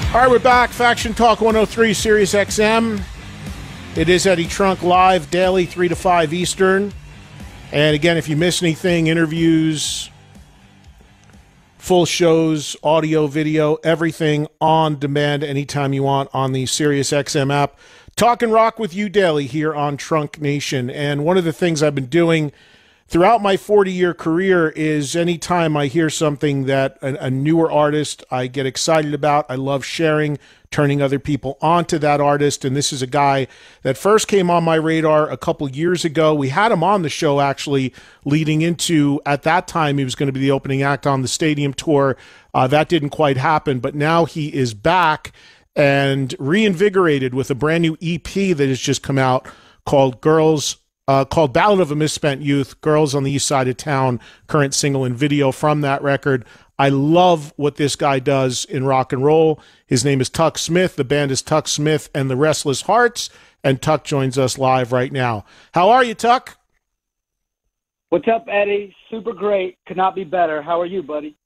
All right, we're back. Faction Talk 103, SiriusXM. It is Eddie Trunk live daily, 3 to 5 Eastern. And again, if you miss anything, interviews, full shows, audio, video, everything on demand anytime you want on the SiriusXM app. Talk and rock with you daily here on Trunk Nation. And one of the things I've been doing throughout my 40-year career is anytime I hear something that a newer artist I get excited about, I love sharing, turning other people onto that artist. And this is a guy that first came on my radar a couple years ago. We had him on the show actually leading into, at that time, he was going to be the opening act on the stadium tour. That didn't quite happen, but now he is back and reinvigorated with a brand new EP that has just come out called called Ballad of a Misspent Youth, Girls on the East Side of Town, current single and video from that record. I love what this guy does in rock and roll. His name is Tuck Smith. The band is Tuck Smith and the Restless Hearts, and Tuck joins us live right now. How are you, Tuck? What's up, Eddie? Super great. Could not be better. How are you, buddy?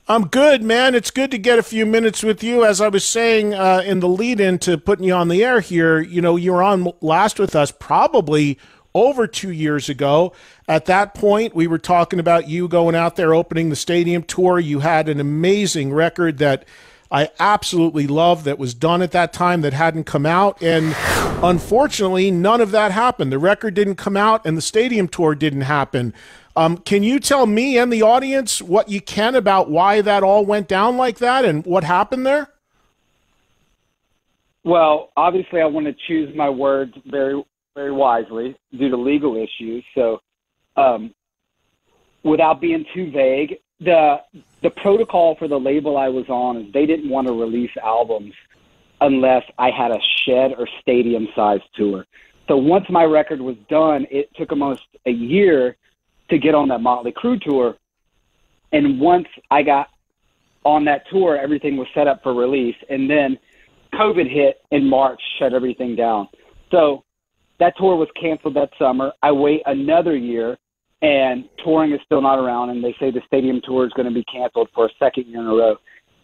I'm good, man. It's good to get a few minutes with you. As I was saying in the lead-in to putting you on the air here, you know, you were on last with us probably over 2 years ago. At that point, we were talking about you going out there opening the stadium tour. You had an amazing record that I absolutely loved that was done at that time that hadn't come out. And unfortunately, none of that happened. The record didn't come out and the stadium tour didn't happen. Can you tell me and the audience what you can about why that all went down like that and what happened there? Well, obviously, I want to choose my words very, very wisely due to legal issues. So without being too vague, the protocol for the label I was on is they didn't want to release albums unless I had a shed or stadium-sized tour. So once my record was done, it took almost a year to get on that Motley Crue tour. And once I got on that tour, everything was set up for release. And then COVID hit in March, shut everything down. So that tour was canceled that summer. I wait another year, and touring is still not around, and they say the stadium tour is going to be canceled for a second year in a row.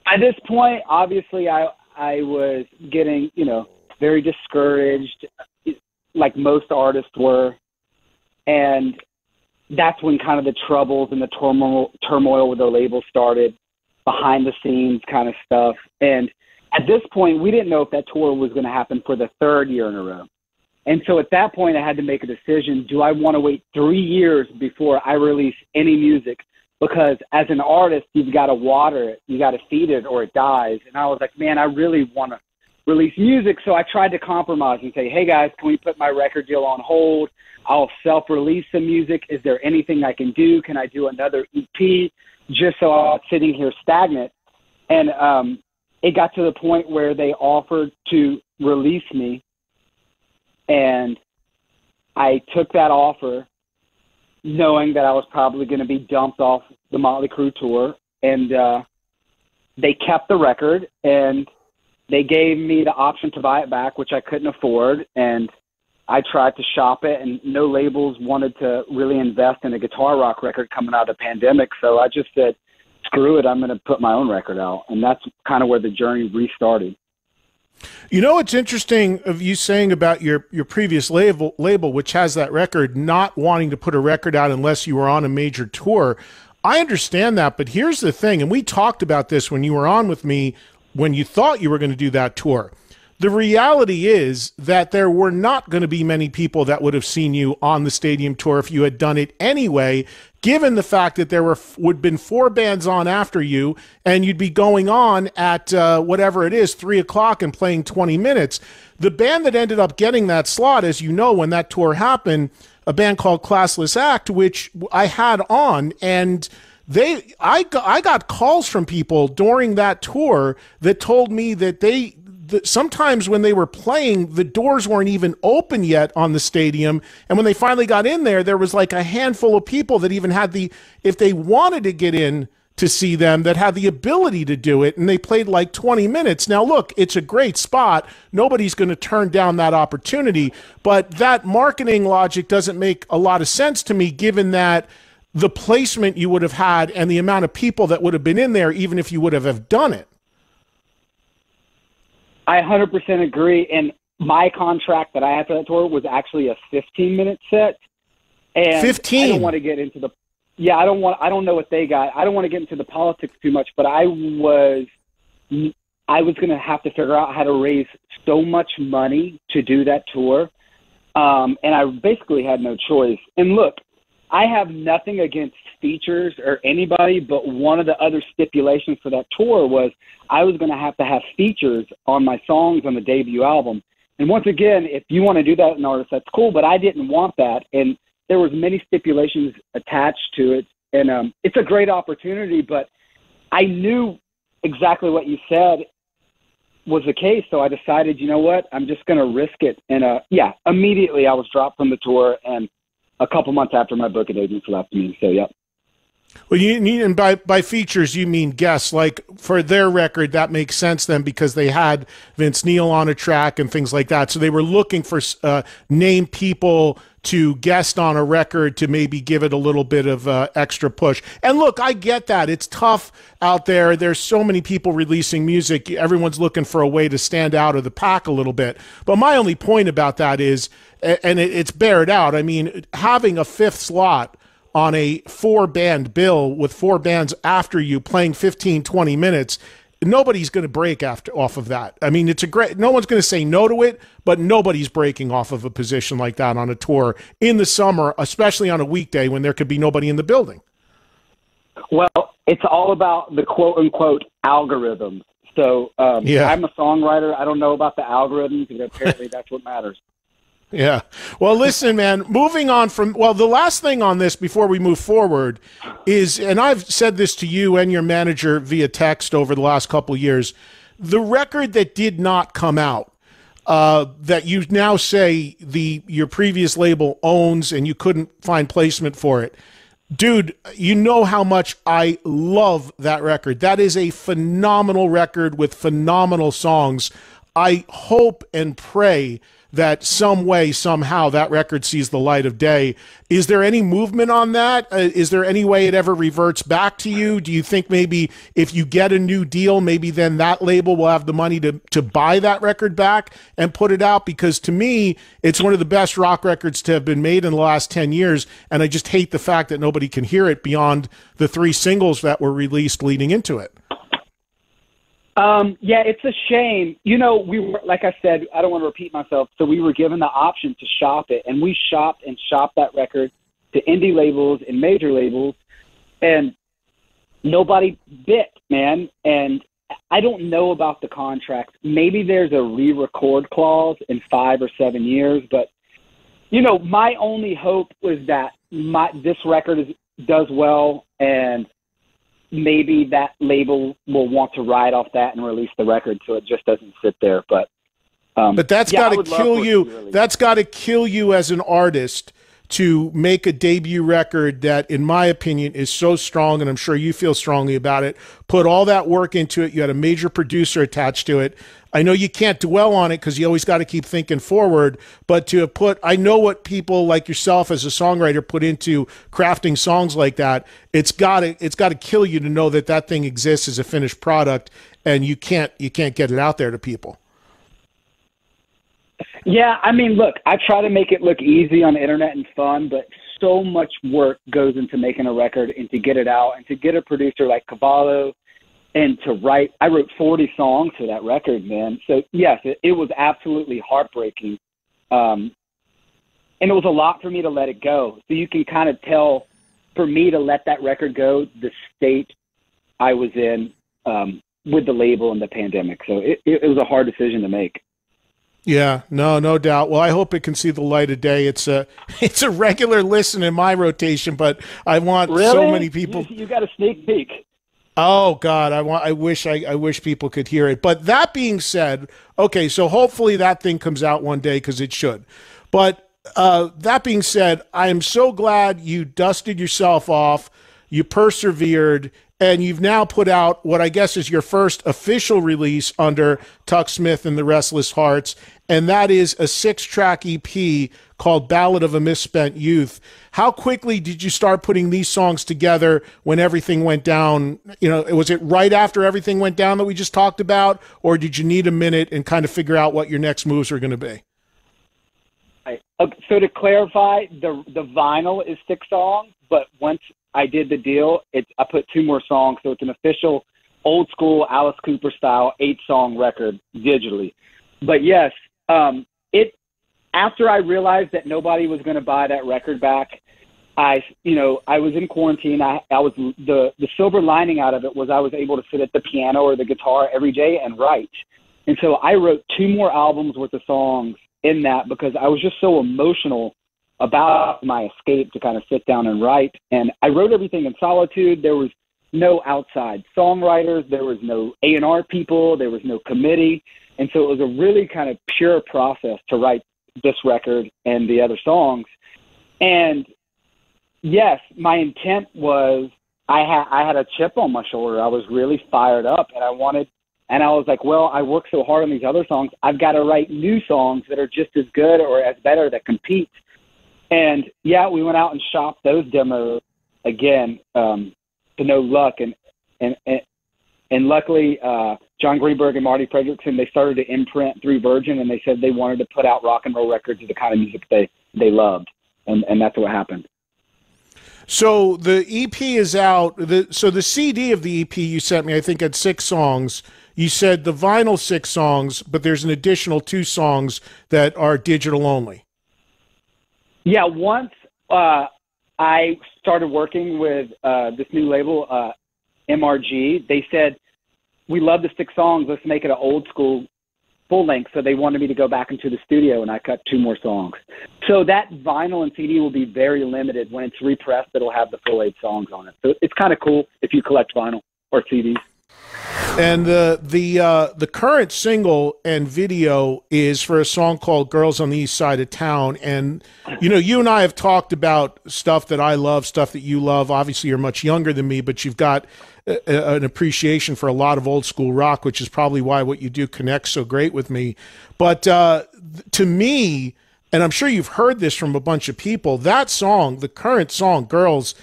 At this point, obviously, I was getting, very discouraged, like most artists were. And that's when kind of the troubles and the turmoil with the label started, behind the scenes kind of stuff. And at this point, we didn't know if that tour was going to happen for the third year in a row. And so at that point, I had to make a decision. Do I want to wait 3 years before I release any music? Because as an artist, you've got to water it, you got to feed it, or it dies. And I was like, man, I really want to release music. So I tried to compromise and say, hey, guys, can we put my record deal on hold? I'll self-release some music. Is there anything I can do? Can I do another EP? Just so I'm not sitting here stagnant. And it got to the point where they offered to release me. And I took that offer knowing that I was probably going to be dumped off the Motley Crue tour. And they kept the record, and they gave me the option to buy it back, which I couldn't afford. And I tried to shop it, and no labels wanted to really invest in a guitar rock record coming out of the pandemic. So I just said, screw it, I'm going to put my own record out. And that's kind of where the journey restarted. You know, it's interesting of you saying about your previous label, which has that record, not wanting to put a record out unless you were on a major tour. I understand that, but here's the thing, and we talked about this when you were on with me when you thought you were going to do that tour. The reality is that there were not going to be many people that would have seen you on the stadium tour if you had done it anyway, given the fact that there would have been 4 bands on after you, and you'd be going on at whatever it is, 3 o'clock and playing 20 minutes. The band that ended up getting that slot, as you know, when that tour happened, a band called Classless Act, which I had on, and I got calls from people during that tour that told me that sometimes when they were playing, the doors weren't even open yet on the stadium. And when they finally got in there, there was like a handful of people that even had if they wanted to get in to see them, that had the ability to do it. And they played like 20 minutes. Now, look, it's a great spot. Nobody's going to turn down that opportunity. But that marketing logic doesn't make a lot of sense to me, given that the placement you would have had and the amount of people that would have been in there, even if you would have done it. I 100% agree. And my contract that I had for that tour was actually a 15-minute set. And 15. I don't want to get into the I don't know what they got. I don't want to get into the politics too much, but I was going to have to figure out how to raise so much money to do that tour. And I basically had no choice. And look, I have nothing against features or anybody, but one of the other stipulations for that tour was I was going to have features on my songs on the debut album. And once again, if you want to do that as an artist, that's cool, but I didn't want that. And there was many stipulations attached to it. And it's a great opportunity, but I knew exactly what you said was the case. So I decided, you know what, I'm just going to risk it. And immediately I was dropped from the tour, and a couple months after my booking agents left me. So, yep. Well, and by features, you mean guests. Like for their record, that makes sense then because they had Vince Neil on a track and things like that. So they were looking for named people to guest on a record to maybe give it a little bit of extra push. And look, I get that. It's tough out there. There's so many people releasing music. Everyone's looking for a way to stand out of the pack a little bit. But my only point about that is, and it's bared out, I mean, having a fifth slot on a 4-band bill with 4 bands after you playing 15, 20 minutes, nobody's going to break off of that. I mean, no one's going to say no to it, but nobody's breaking off of a position like that on a tour in the summer, especially on a weekday when there could be nobody in the building. Well, it's all about the quote unquote algorithms. So I'm a songwriter. I don't know about the algorithms, but apparently that's what matters. Yeah. Well, listen, man, moving on the last thing on this before we move forward is, and I've said this to you and your manager via text over the last couple of years, the record that did not come out, that you now say your previous label owns and you couldn't find placement for it. Dude, you know how much I love that record. That is a phenomenal record with phenomenal songs. I hope and pray that some way, somehow, that record sees the light of day. Is there any movement on that? Is there any way it ever reverts back to you? Do you think maybe if you get a new deal, maybe then that label will have the money to buy that record back and put it out? Because to me, it's one of the best rock records to have been made in the last 10 years, and I just hate the fact that nobody can hear it beyond the 3 singles that were released leading into it. It's a shame. You know, we were, like I said, I don't want to repeat myself. So we were given the option to shop it, and we shopped that record to indie labels and major labels, and nobody bit, man. And I don't know about the contract. Maybe there's a re-record clause in 5 or 7 years, but you know, my only hope was that this record does well, and maybe that label will want to ride off that and release the record so it just doesn't sit there. But that's got to kill you. That's got to kill you as an artist to make a debut record that, in my opinion, is so strong, and I'm sure you feel strongly about it. Put all that work into it. You had a major producer attached to it. I know you can't dwell on it because you always got to keep thinking forward, but to have put, I know what people like yourself as a songwriter put into crafting songs like that. It's got to kill you to know that thing exists as a finished product, and you can't get it out there to people. Yeah, I mean, look, I try to make it look easy on the internet and fun, but so much work goes into making a record and to get it out and to get a producer like Cavallo and to write. I wrote 40 songs for that record, man. So, yes, it was absolutely heartbreaking. And it was a lot for me to let it go. So you can kind of tell, for me to let that record go, the state I was in with the label and the pandemic. So it was a hard decision to make. Yeah, no doubt. Well, I hope it can see the light of day. It's a regular listen in my rotation, but I want so many people. You got a sneak peek. Oh God, I wish people could hear it. But that being said, okay, so hopefully that thing comes out one day because it should. But that being said, I am so glad you dusted yourself off, you persevered, and you've now put out what I guess is your first official release under Tuck Smith and the Restless Hearts, and that is a 6-track EP called Ballad of a Misspent Youth. How quickly did you start putting these songs together when everything went down? You know, was it right after everything went down that we just talked about, or did you need a minute and kind of figure out what your next moves were going to be? So to clarify, the vinyl is 6 songs, but once I did the deal, I put 2 more songs, so it's an official old school Alice Cooper style 8-song record digitally. But yes, after I realized that nobody was going to buy that record back, I was in quarantine. I was the silver lining out of it was I was able to sit at the piano or the guitar every day and write. And so I wrote 2 more albums worth of songs in that because I was just so emotional about my escape to kind of sit down and write. And I wrote everything in solitude. There was no outside songwriters. There was no A&R people. There was no committee. And so it was a really kind of pure process to write this record and the other songs. And yes, my intent was I had a chip on my shoulder. I was really fired up, and I was like, well, I worked so hard on these other songs. I've got to write new songs that are just as good or as better that compete. And yeah, we went out and shopped those demos again, to no luck. And luckily, John Greenberg and Marty Fredrickson, they started to imprint through Virgin, and they said they wanted to put out rock and roll records of the kind of music they loved. And that's what happened. So the EP is out. So the CD of the EP you sent me, I think, had 6 songs. You said the vinyl 6 songs, but there's an additional 2 songs that are digital only. Yeah, once I started working with this new label, MRG, they said, we love the 6 songs. Let's make it an old school full length. So they wanted me to go back into the studio, and I cut 2 more songs. So that vinyl and CD will be very limited. When it's repressed, it'll have the full 8 songs on it. So it's kind of cool if you collect vinyl or CDs. And the current single and video is for a song called Girls on the East Side of Town. And, you know, you and I have talked about stuff that I love, stuff that you love. Obviously, you're much younger than me, but you've got an appreciation for a lot of old school rock, which is probably why what you do connects so great with me. But to me, and I'm sure you've heard this from a bunch of people, that song, the current song, Girls,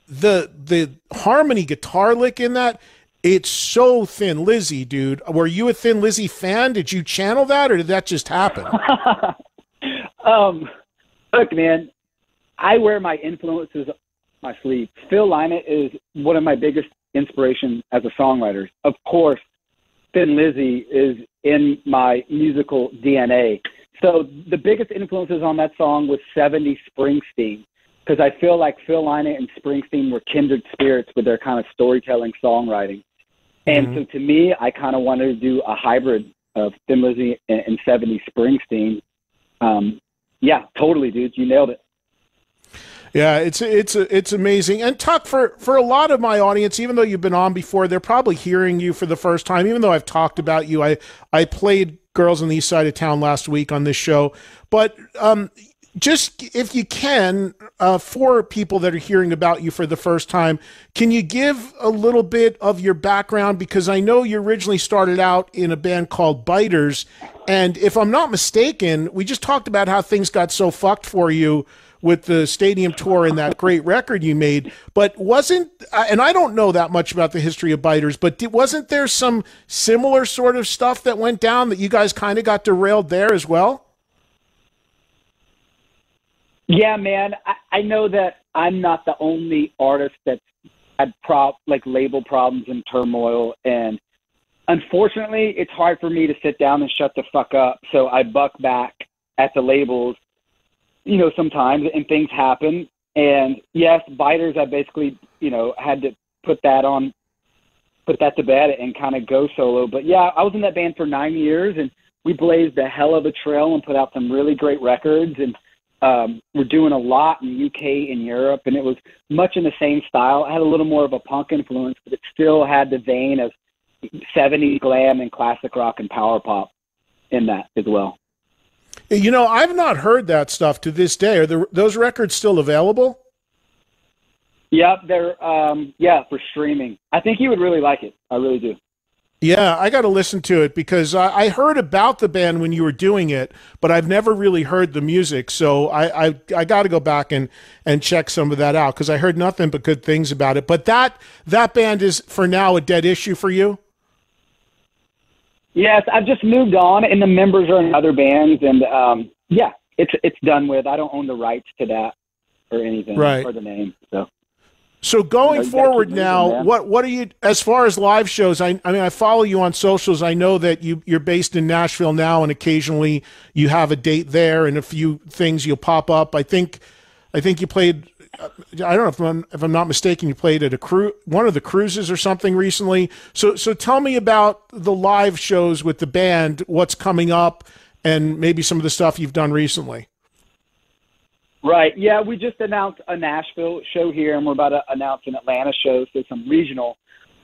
the harmony guitar lick in that, it's so Thin Lizzy, dude. Were you a Thin Lizzy fan? Did you channel that, or did that just happen? Look, man, I wear my influences on my sleeve. Phil Lynott is one of my biggest inspirations as a songwriter. Of course, Thin Lizzy is in my musical DNA. So the biggest influences on that song was 70s Springsteen, because I feel like Phil Lynott and Springsteen were kindred spirits with their kind of storytelling songwriting. And so to me, I kind of wanted to do a hybrid of Thin Lizzy and 70s Springsteen. Yeah, totally, dude. You nailed it. Yeah, it's amazing. And Tuck, for a lot of my audience, even though you've been on before, they're probably hearing you for the first time. Even though I've talked about you, I played Girls on the East Side of Town last week on this show. But just if you can, for people that are hearing about you for the first time, can you give a little bit of your background? Because I know you originally started out in a band called Biters, and if I'm not mistaken, we just talked about how things got so fucked for you with the stadium tour and that great record you made, but wasn't, and I don't know that much about the history of Biters, but wasn't there some similar sort of stuff that went down that you guys kind of got derailed there as well? Yeah, man, I know that I'm not the only artist that's had label problems and turmoil, and unfortunately, it's hard for me to sit down and shut the fuck up. So I buck back at the labels, you know, sometimes, and things happen. And yes, Biters, I basically, you know, had to put that to bed and kind of go solo. But yeah, I was in that band for 9 years, and we blazed a hell of a trail and put out some really great records. And we're doing a lot in the UK and Europe, and it was much in the same style. I had a little more of a punk influence, but it still had the vein of 70s glam and classic rock and power pop in that as well. You know, I've not heard that stuff to this day. Are those records still available? Yep, they're for streaming. I think you would really like it. I really do. Yeah, I got to listen to it because I heard about the band when you were doing it, but I've never really heard the music. So I got to go back and check some of that out because I heard nothing but good things about it. But that band is for now a dead issue for you. Yes, I've just moved on, and the members are in other bands, and yeah, it's done with. I don't own the rights to that or anything Right. or the name. So So going you got to keep forward moving, now, man. what are you as far as live shows? I mean, I follow you on socials. I know that you're based in Nashville now, and occasionally you have a date there, and a few things you'll pop up. I think you played. I don't know if I'm not mistaken. You played at one of the cruises or something recently. So tell me about the live shows with the band. What's coming up, and maybe some of the stuff you've done recently. Right. Yeah, we just announced a Nashville show here, and we're about to announce an Atlanta show, so some regional.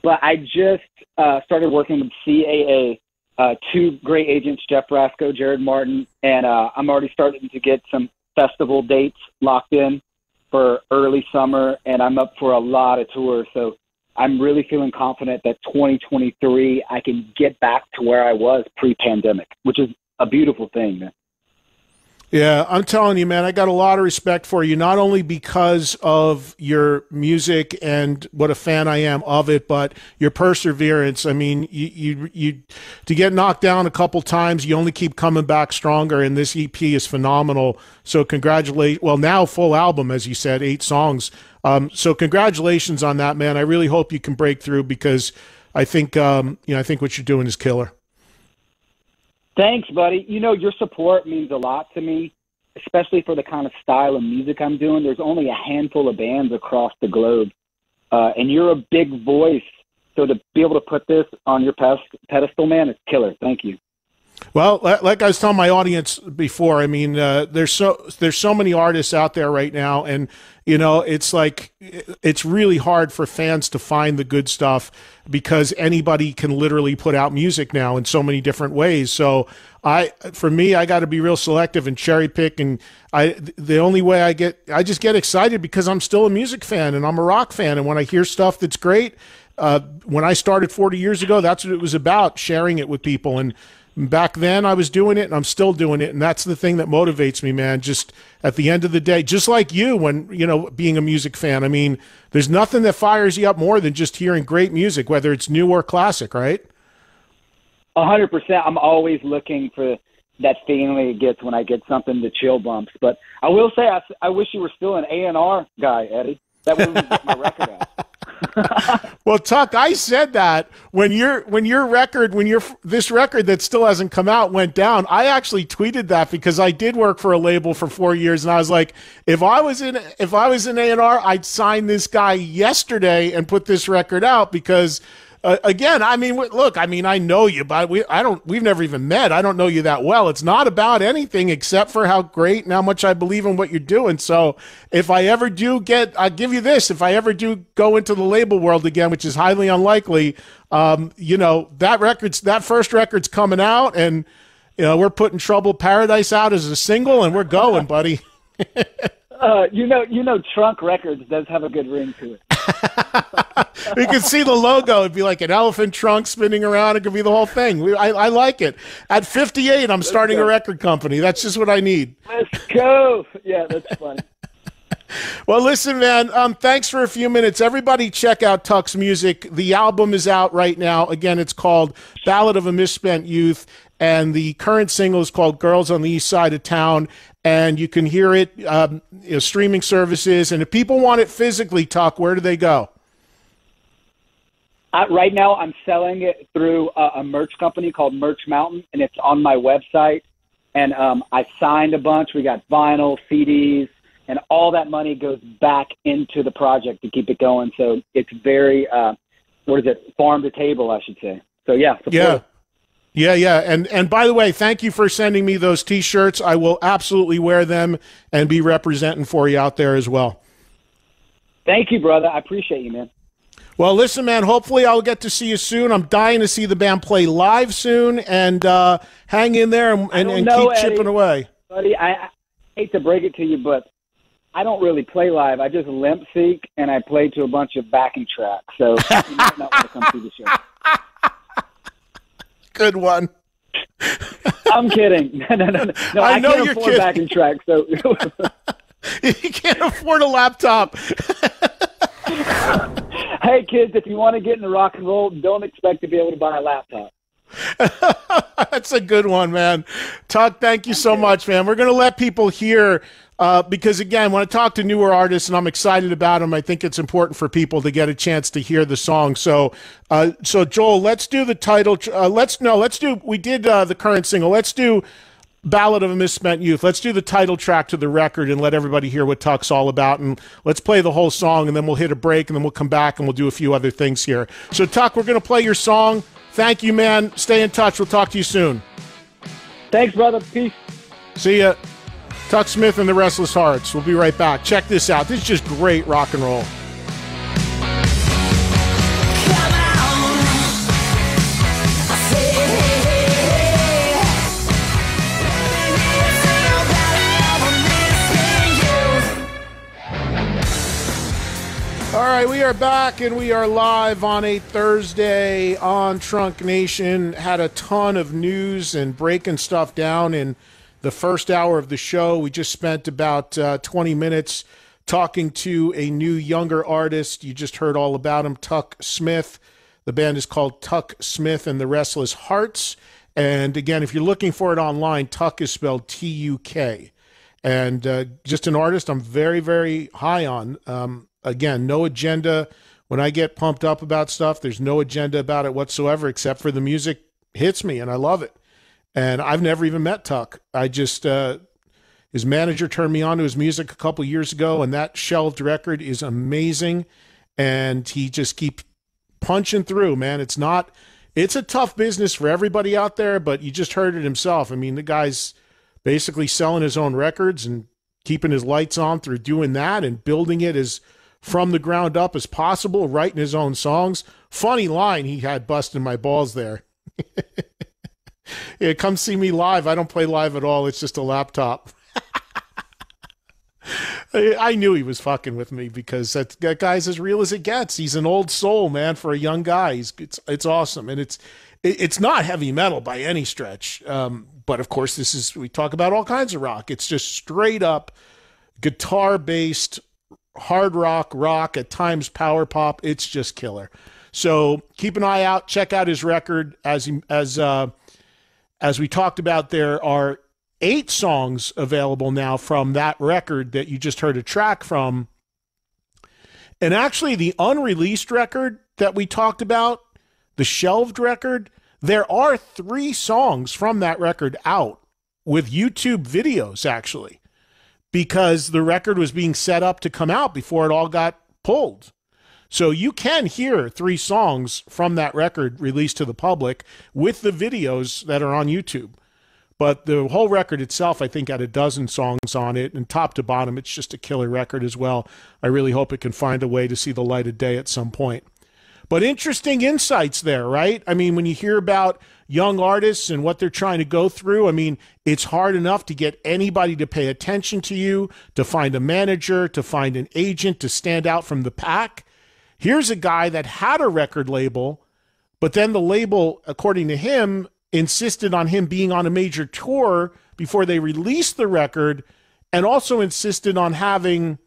But I just started working with CAA, two great agents, Jeff Rasco, Jared Martin, and I'm already starting to get some festival dates locked in for early summer, and I'm up for a lot of tours. So I'm really feeling confident that 2023 I can get back to where I was pre-pandemic, which is a beautiful thing, man. Yeah, I'm telling you, man, I got a lot of respect for you, not only because of your music and what a fan I am of it, but your perseverance. I mean, you to get knocked down a couple times, you only keep coming back stronger, and this EP is phenomenal. So congratulations. Well, now full album, as you said, 8 songs. So congratulations on that, man. I really hope you can break through because I think, I think what you're doing is killer. Thanks, buddy. You know, your support means a lot to me, especially for the kind of style of music I'm doing. There's only a handful of bands across the globe, and you're a big voice. So to be able to put this on your pedestal, man, it's killer. Thank you. Well, like I was telling my audience before, I mean, there's so many artists out there right now, and it's like it's really hard for fans to find the good stuff because anybody can literally put out music now in so many different ways. So for me, I got to be real selective and cherry pick, and the only way I just get excited because I'm still a music fan and I'm a rock fan, and when I hear stuff that's great, when I started 40 years ago, that's what it was about, sharing it with people. And back then I was doing it and I'm still doing it. And that's the thing that motivates me, man. Just at the end of the day, just like you, when, being a music fan, I mean, there's nothing that fires you up more than just hearing great music, whether it's new or classic, right? 100%. I'm always looking for that feeling it gets when I get something, the chill bumps. But I will say, I wish you were still an A&R guy, Eddie. That wouldn't get my record out. Well, Tuck, I said that when this record that still hasn't come out went down, I actually tweeted that because I did work for a label for 4 years, and I was like, if I was in A&R, I'd sign this guy yesterday and put this record out because. Again, I mean, look, I mean, I know you, but we've never even met. I don't know you that well. It's not about anything except for how great and how much I believe in what you're doing. So if I ever do I'll give you this, if I ever do go into the label world again, which is highly unlikely, that first record's coming out and, we're putting Troubled Paradise out as a single and we're going, buddy. Trunk Records does have a good ring to it. We could see the logo. It'd be like an elephant trunk spinning around. It could be the whole thing. I like it. At 58, I'm starting a record company. That's just what I need. Let's go. Yeah, that's funny. Well, listen, man, thanks for a few minutes. Everybody check out Tuck's music. The album is out right now. Again, it's called Ballad of a Misspent Youth, and the current single is called Girls on the East Side of Town, and you can hear it streaming services. And if people want it physically, Tuck, where do they go? Right now, I'm selling it through a merch company called Merch Mountain, and it's on my website. And I signed a bunch. We got vinyl, CDs, and all that money goes back into the project to keep it going. So it's very, farm to table, I should say. So, yeah. Yeah. Yeah. And by the way, thank you for sending me those T-shirts. I will absolutely wear them and be representing for you out there as well. Thank you, brother. I appreciate you, man. Well, listen, man, hopefully I'll get to see you soon. I'm dying to see the band play live soon, and hang in there and keep chipping away. Buddy, I hate to break it to you, but I don't really play live. I just limp seek, and I play to a bunch of backing tracks. So you might not want to come see the show. Good one. I'm kidding. No, I know can't you're afford kidding. backing tracks. So You can't afford a laptop. hey, kids, if you want to get into rock and roll, don't expect to be able to buy a laptop. That's a good one, man. Tuck, thank you so much, man. We're going to let people hear because, again, when I talk to newer artists and I'm excited about them, I think it's important for people to get a chance to hear the song. So, Joel, let's do the title. We did the current single. Let's do Ballad of a Misspent Youth. Let's do the title track to the record and let everybody hear what Tuck's all about. And let's play the whole song, and then we'll hit a break, and then we'll come back and we'll do a few other things here. So, Tuck, we're going to play your song. Thank you, man. Stay in touch. We'll talk to you soon. Thanks, brother. Peace. See ya. Tuck Smith and the Restless Hearts. We'll be right back. Check this out. This is just great rock and roll. All right, we are back and we are live on a Thursday on Trunk Nation. Had a ton of news and breaking stuff down in the first hour of the show. We just spent about 20 minutes talking to a new younger artist. You just heard all about him, Tuck Smith. The band is called Tuck Smith and the Restless Hearts. And again, if you're looking for it online, Tuck is spelled T-U-K. And just an artist I'm very, very high on. Again, no agenda. When I get pumped up about stuff, there's no agenda about it whatsoever, except for the music hits me, and I love it. And I've never even met Tuck. I just, his manager turned me on to his music a couple years ago, and that shelved record is amazing. And he just keeps punching through, man. It's a tough business for everybody out there, but you just heard it himself. I mean, the guy's basically selling his own records and keeping his lights on through doing that and building it as from the ground up as possible, writing his own songs. Funny line he had busting my balls there. Yeah, come see me live. I don't play live at all. It's just a laptop. I knew he was fucking with me because that guy's as real as it gets. He's an old soul, man, for a young guy. It's awesome. And it's not heavy metal by any stretch. But of course, we talk about all kinds of rock. It's just straight up guitar-based hard rock, at times power pop. It's just killer. So keep an eye out. Check out his record. As we talked about, there are 8 songs available now from that record that you just heard a track from. And actually, the unreleased record that we talked about, the shelved record, there are 3 songs from that record out with YouTube videos, actually, because the record was being set up to come out before it all got pulled. So you can hear 3 songs from that record released to the public with the videos that are on YouTube. But the whole record itself, I think, had a dozen songs on it, and top to bottom, it's just a killer record as well. I really hope it can find a way to see the light of day at some point. But interesting insights there, right? I mean, when you hear about young artists and what they're trying to go through, I mean, it's hard enough to get anybody to pay attention to you, to find a manager, to find an agent, to stand out from the pack. Here's a guy that had a record label, but then the label, according to him, insisted on him being on a major tour before they released the record, and also insisted on having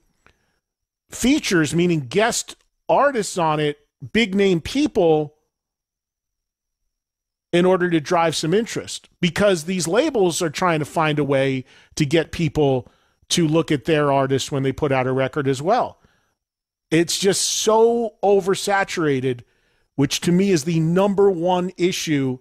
features, meaning guest artists on it, big name people, in order to drive some interest, because these labels are trying to find a way to get people to look at their artists when they put out a record as well. It's just so oversaturated, which to me is the number one issue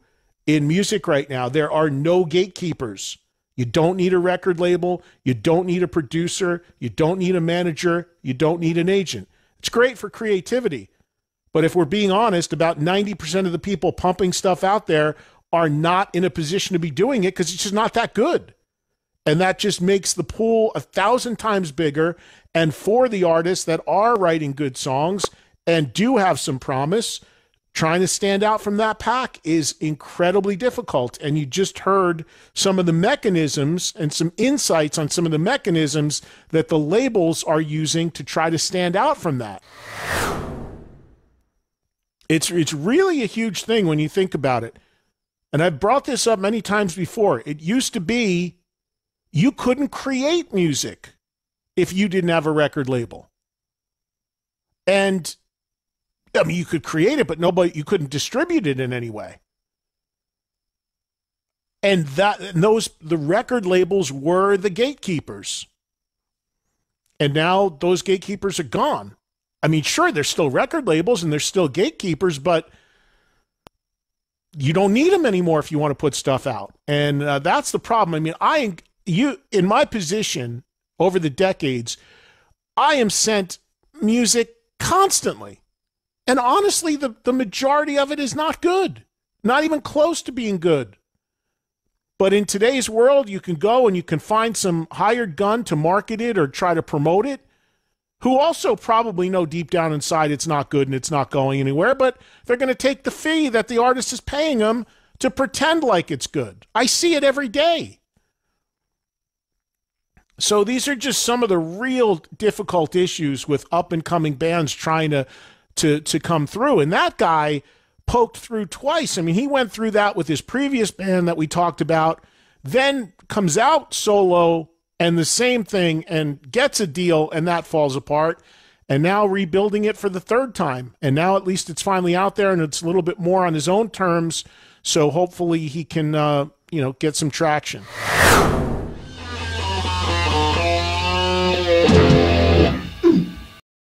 in music right now. There are no gatekeepers. You don't need a record label. You don't need a producer. You don't need a manager. You don't need an agent. It's great for creativity. But if we're being honest, about 90% of the people pumping stuff out there are not in a position to be doing it because it's just not that good. And that just makes the pool 1,000 times bigger. And for the artists that are writing good songs and do have some promise, trying to stand out from that pack is incredibly difficult. And you just heard some of the mechanisms and some insights on some of the mechanisms that the labels are using to try to stand out from that. It's really a huge thing when you think about it. And I've brought this up many times before. It used to be you couldn't create music if you didn't have a record label. And I mean, you could create it, but you couldn't distribute it in any way. And the record labels were the gatekeepers. And now those gatekeepers are gone. I mean, sure, there's still record labels and there's still gatekeepers, but you don't need them anymore if you want to put stuff out. And that's the problem. I mean, in my position over the decades, I am sent music constantly. And honestly, the majority of it is not good. Not even close to being good. But in today's world, you can go and you can find some hired gun to market it or try to promote it, who also probably know deep down inside it's not good and it's not going anywhere, but they're going to take the fee that the artist is paying them to pretend like it's good. I see it every day. So these are just some of the real difficult issues with up-and-coming bands trying to come through. And that guy poked through twice. I mean, he went through that with his previous band that we talked about, then comes out solo and the same thing and gets a deal, and that falls apart. And now rebuilding it for the third time. And now at least it's finally out there and it's a little bit more on his own terms. So hopefully he can, get some traction.